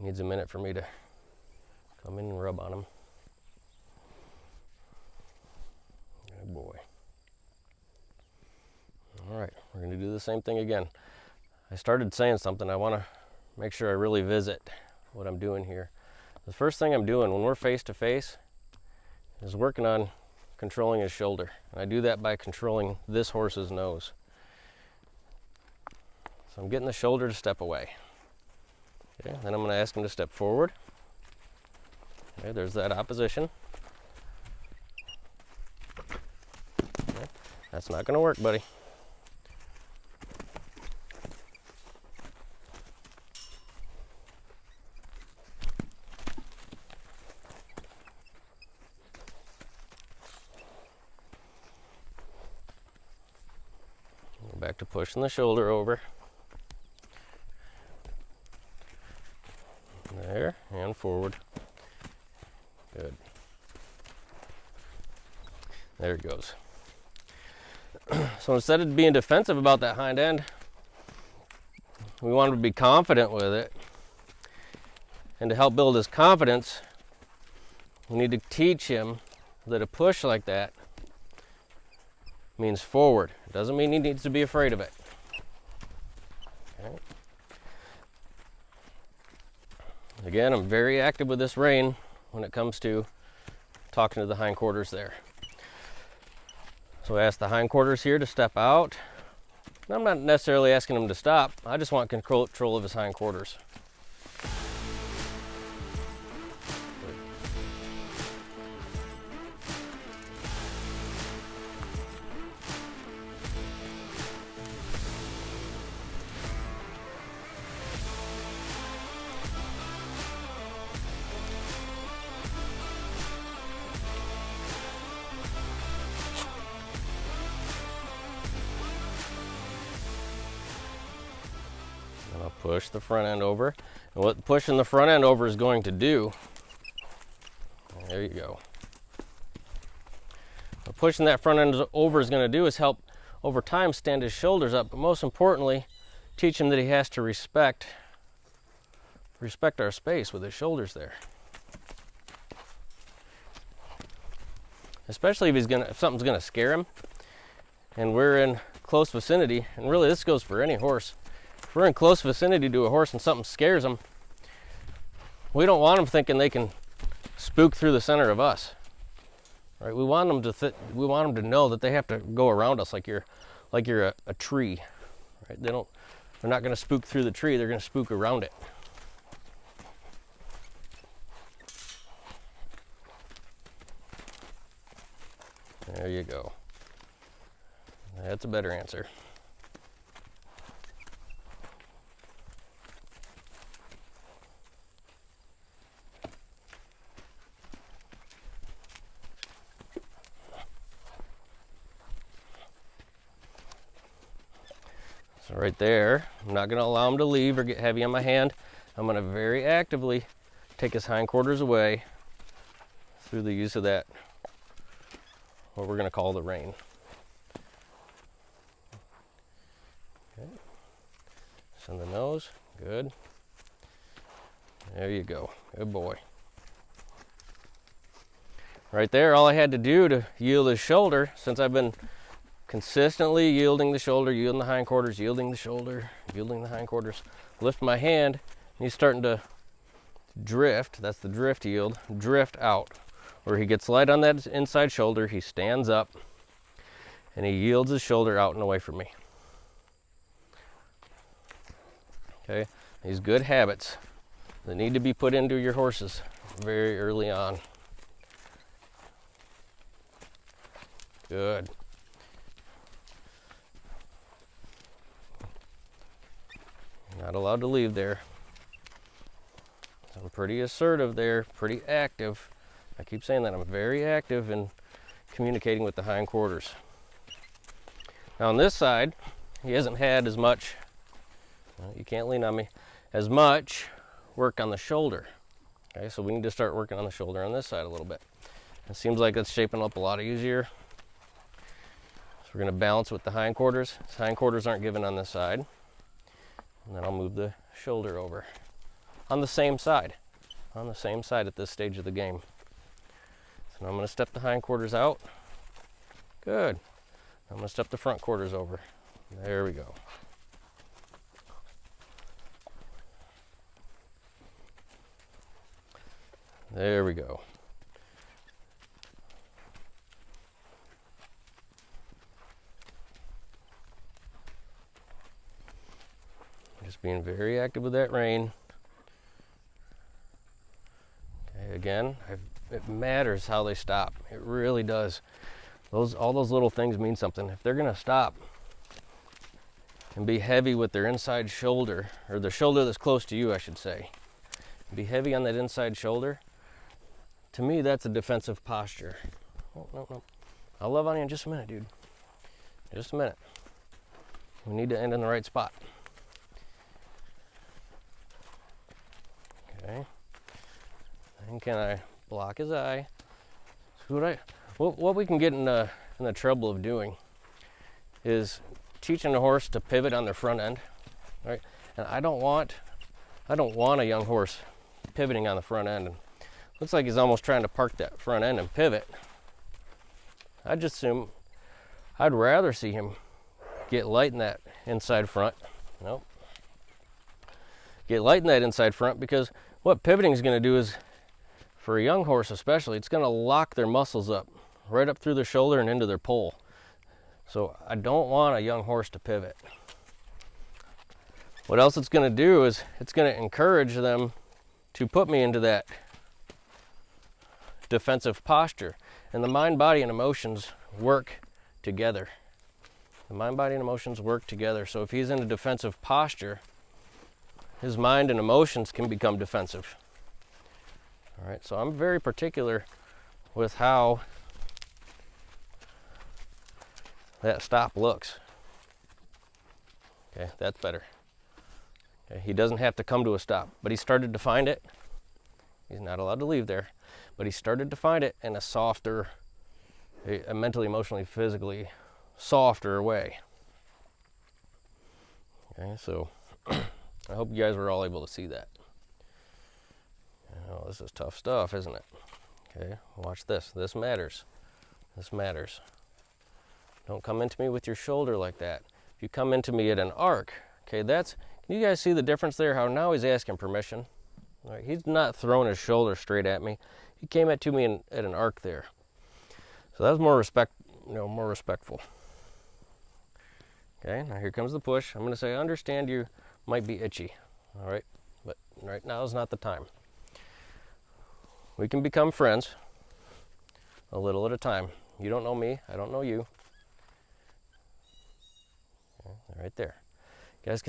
Needs a minute for me to come in and rub on him. Good boy. All right, we're going to do the same thing again. I started saying something. I want to make sure I really visit what I'm doing here. The first thing I'm doing when we're face to face is working on controlling his shoulder. And I do that by controlling this horse's nose. So I'm getting the shoulder to step away. Okay, then I'm going to ask him to step forward. Okay, there's that opposition. Okay, that's not going to work, buddy. Go back to pushing the shoulder over. There, and forward. Good. There it goes. So instead of being defensive about that hind end, we want him to be confident with it. And to help build his confidence, we need to teach him that a push like that means forward. It doesn't mean he needs to be afraid of it. Okay. Again, I'm very active with this rein when it comes to talking to the hindquarters there. So I ask the hindquarters here to step out. I'm not necessarily asking him to stop. I just want control of his hindquarters. And I'll push the front end over. And what pushing the front end over is going to do, there you go. What pushing that front end over is going to do is help over time stand his shoulders up, but most importantly, teach him that he has to respect our space with his shoulders there. Especially if something's going to scare him and we're in close vicinity, and really this goes for any horse. If we're in close vicinity to a horse and something scares them, we don't want them thinking they can spook through the center of us. Right? We want them to know that they have to go around us like you're a tree. Right? They're not going to spook through the tree. They're going to spook around it. There you go. That's a better answer. So right there, I'm not going to allow him to leave or get heavy on my hand. I'm going to very actively take his hindquarters away through the use of that, what we're going to call the rein. Okay. Send the nose, good. There you go, good boy. Right there, all I had to do to yield his shoulder, since I've been consistently yielding the shoulder, yielding the hindquarters, yielding the shoulder, yielding the hindquarters, lift my hand, and he's starting to drift, that's the drift yield, drift out. Where he gets light on that inside shoulder, he stands up, and he yields his shoulder out and away from me. Okay, these good habits that need to be put into your horses very early on. Good. Not allowed to leave there. I'm pretty assertive there, pretty active. I keep saying that I'm very active in communicating with the hindquarters. Now on this side, he hasn't had as much, well, you can't lean on me, as much work on the shoulder. Okay, so we need to start working on the shoulder on this side a little bit. It seems like it's shaping up a lot easier. So we're going to balance with the hindquarters. His hindquarters aren't given on this side. And then I'll move the shoulder over. on the same side. On the same side at this stage of the game. So now I'm going to step the hindquarters out. Good. I'm going to step the front quarters over. There we go. There we go. Just being very active with that rein. Okay, again, it matters how they stop. It really does. All those little things mean something. If they're going to stop and be heavy with their inside shoulder, or the shoulder that's close to you, I should say, be heavy on that inside shoulder, to me, that's a defensive posture. Oh, no. I'll love on you in just a minute, dude. Just a minute. We need to end in the right spot. Okay. And can I block his eye? So what we can get in the trouble of doing is teaching a horse to pivot on their front end, right? And I don't want a young horse pivoting on the front end. And looks like he's almost trying to park that front end and pivot. I'd rather see him get light in that inside front. Nope. Get light in that inside front, because what pivoting is going to do is, for a young horse especially, it's going to lock their muscles up right up through their shoulder and into their poll. So I don't want a young horse to pivot. What else it's going to do is it's going to encourage them to put me into that defensive posture. And the mind, body, and emotions work together. The mind, body, and emotions work together. So if he's in a defensive posture, his mind and emotions can become defensive. All right, so I'm very particular with how that stop looks. Okay, that's better. Okay, he doesn't have to come to a stop, but he started to find it. He's not allowed to leave there, but he started to find it in a softer, a mentally, emotionally, physically softer way. Okay, so I hope you guys were all able to see that. Oh, this is tough stuff, isn't it? Okay, watch this. This matters. This matters. Don't come into me with your shoulder like that. If you come into me at an arc, okay, can you guys see the difference there? How now he's asking permission. All right, he's not throwing his shoulder straight at me. He came at me at an arc there. So that was more respectful. Okay, now here comes the push. I'm going to say, I understand you might be itchy. All right, but right now is not the time. We can become friends a little at a time. You don't know me, I don't know you. Okay, right there. Guys,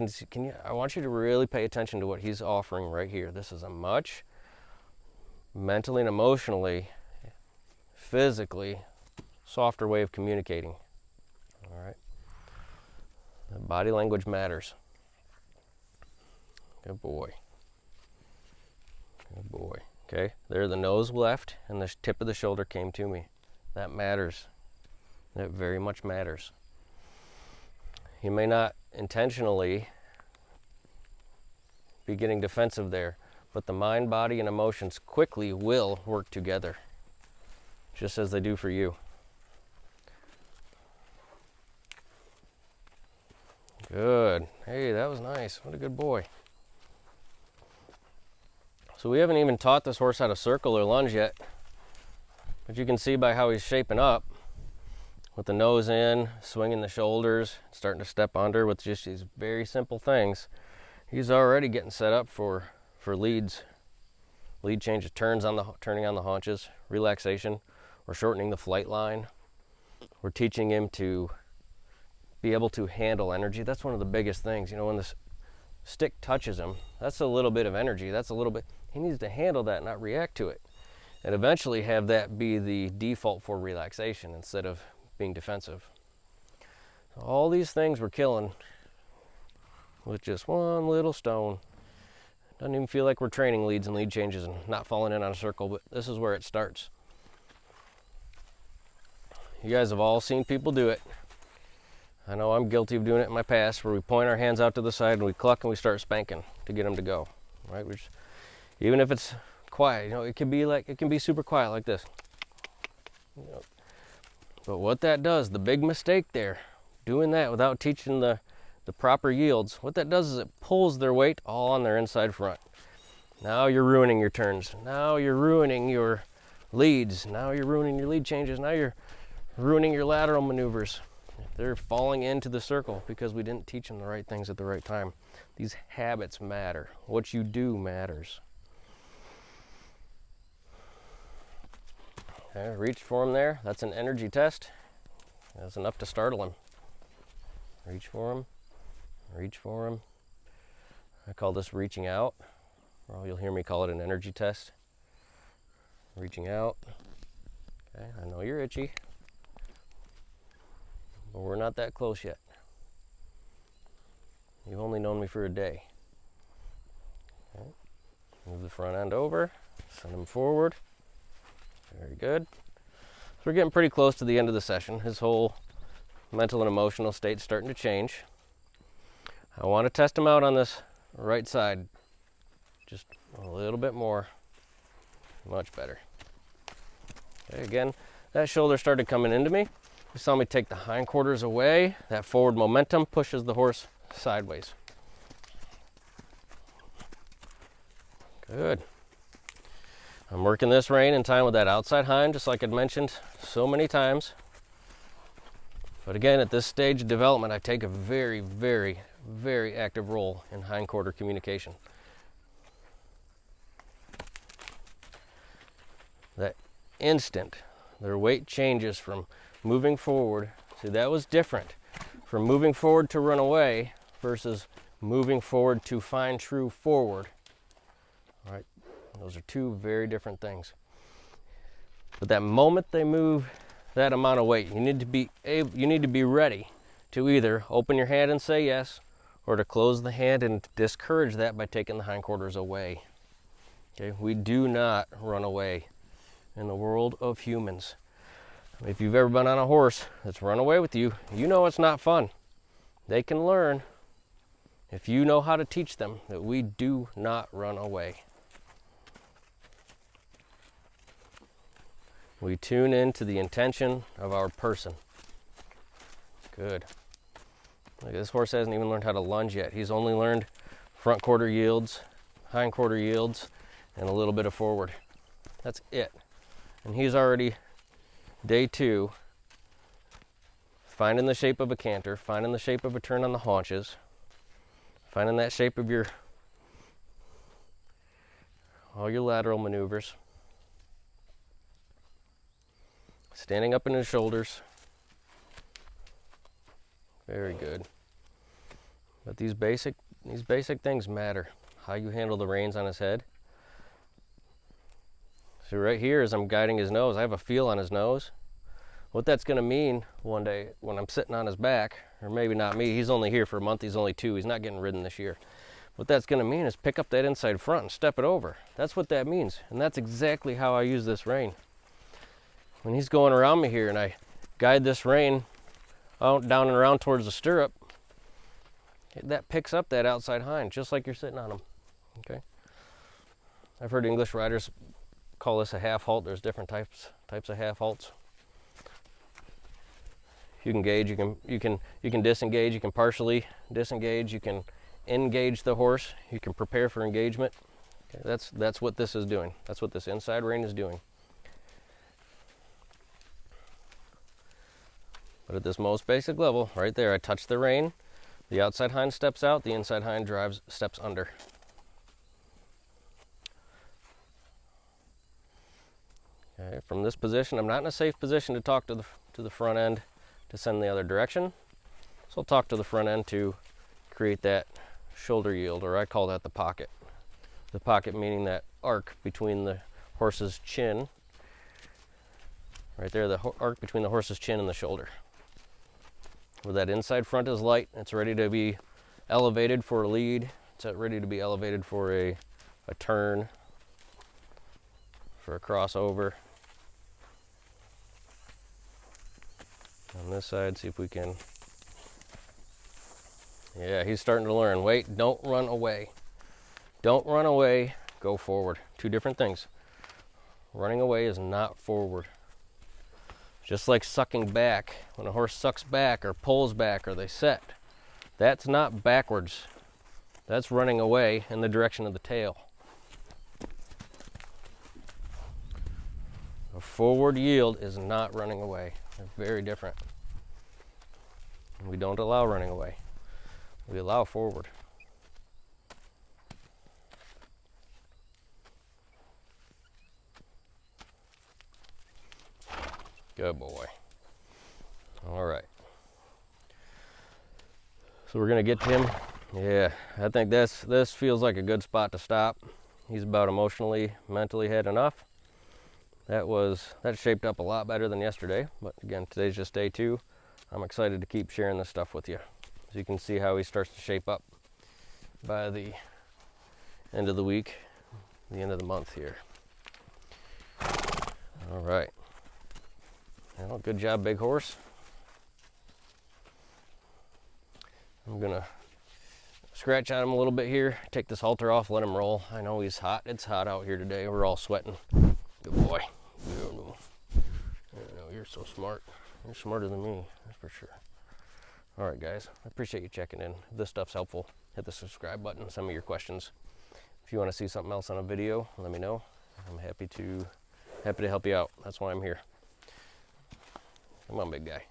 I want you to really pay attention to what he's offering right here. This is a much mentally and emotionally, physically softer way of communicating. All right. The body language matters. Good boy. Good boy. Okay, there the nose left and the tip of the shoulder came to me. That matters. That very much matters. He may not intentionally be getting defensive there, but the mind, body, and emotions quickly will work together, just as they do for you. Good. Hey, that was nice. What a good boy. So we haven't even taught this horse how to circle or lunge yet, but you can see by how he's shaping up, with the nose in, swinging the shoulders, starting to step under with just these very simple things. He's already getting set up for leads. Lead changes, turning on the haunches, relaxation. We're shortening the flight line. We're teaching him to be able to handle energy. That's one of the biggest things. You know, when the stick touches him, that's a little bit of energy. That's a little bit. He needs to handle that, not react to it. And eventually have that be the default for relaxation instead of being defensive. So all these things we're killing with just one little stone. Doesn't even feel like we're training leads and lead changes and not falling in on a circle, but this is where it starts. You guys have all seen people do it. I know I'm guilty of doing it in my past, where we point our hands out to the side and we cluck and we start spanking to get them to go. Right? Even if it's quiet, you know, it can be super quiet like this. You know, but what that does, the big mistake there, doing that without teaching the proper yields, what that does is it pulls their weight all on their inside front. Now you're ruining your turns. Now you're ruining your leads. Now you're ruining your lead changes. Now you're ruining your lateral maneuvers. They're falling into the circle because we didn't teach them the right things at the right time. These habits matter. What you do matters. Okay, reach for him there. That's an energy test. That's enough to startle him. Reach for him. Reach for him. I call this reaching out. Or you'll hear me call it an energy test. Reaching out. Okay, I know you're itchy, but we're not that close yet. You've only known me for a day. Okay. Move the front end over. Send him forward. Very good. So we're getting pretty close to the end of the session. His whole mental and emotional state's starting to change. I want to test him out on this right side. Just a little bit more. Much better. Okay, again, that shoulder started coming into me. You saw me take the hindquarters away. That forward momentum pushes the horse sideways. Good. I'm working this rein in time with that outside hind, just like I'd mentioned so many times. But again, at this stage of development, I take a very, very, very active role in hindquarter communication. That instant their weight changes from moving forward, see, that was different from moving forward to run away versus moving forward to find true forward. All right, those are two very different things. But that moment they move that amount of weight, you need to be ready to either open your hand and say yes, or to close the hand and discourage that by taking the hindquarters away. Okay, we do not run away in the world of humans. If you've ever been on a horse that's run away with you, you know it's not fun. They can learn if you know how to teach them that we do not run away. We tune into the intention of our person. Good. Look, this horse hasn't even learned how to lunge yet. He's only learned front quarter yields, hind quarter yields, and a little bit of forward. That's it. And he's already, day 2, finding the shape of a canter, finding the shape of a turn on the haunches, finding that shape of all your lateral maneuvers, standing up in his shoulders. Very good. But these basic things matter. How you handle the reins on his head. So right here, as I'm guiding his nose, I have a feel on his nose. What that's going to mean one day when I'm sitting on his back, or maybe not me, he's only here for a month, he's only 2, he's not getting ridden this year. What that's going to mean is pick up that inside front and step it over. That's what that means, and that's exactly how I use this rein. When he's going around me here and I guide this rein out, down and around towards the stirrup, that picks up that outside hind, just like you're sitting on him. Okay. I've heard English riders call this a half halt. There's different types of half halts. You can gauge, you can disengage, you can partially disengage, you can engage the horse, you can prepare for engagement. Okay, that's what this is doing. That's what this inside rein is doing. But at this most basic level, right there, I touch the rein, the outside hind steps out, the inside hind steps under. Okay, from this position, I'm not in a safe position to talk to the front end to send the other direction. So I'll talk to the front end to create that shoulder yield, or I call that the pocket. The pocket meaning that arc between the horse's chin. Right there, the arc between the horse's chin and the shoulder. Where that inside front is light, it's ready to be elevated for a lead. It's ready to be elevated for a turn, for a crossover. On this side, see if we can. Yeah, he's starting to learn. Wait, don't run away. Don't run away. go forward. Two different things. Running away is not forward. Just like sucking back. When a horse sucks back or pulls back or they set, that's not backwards. That's running away in the direction of the tail. A forward yield is not running away. They're very different. We don't allow running away. We allow forward. Good boy. All right. So we're gonna get to him. Yeah, I think this feels like a good spot to stop. He's about emotionally, mentally had enough. That shaped up a lot better than yesterday, but again, today's just day 2. I'm excited to keep sharing this stuff with you. So you can see how he starts to shape up by the end of the week, the end of the month here. All right. Well, good job, big horse. I'm gonna scratch on him a little bit here, take this halter off, let him roll. I know he's hot. It's hot out here today. We're all sweating. Good boy. You're so smart. You're smarter than me, that's for sure. All right, guys, I appreciate you checking in. If this stuff's helpful, hit the subscribe button, send me your questions. If you want to see something else on a video, let me know. I'm happy to help you out. That's why I'm here. Come on, big guy.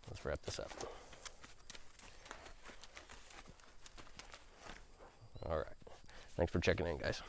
Let's wrap this up. All right. Thanks for checking in, guys.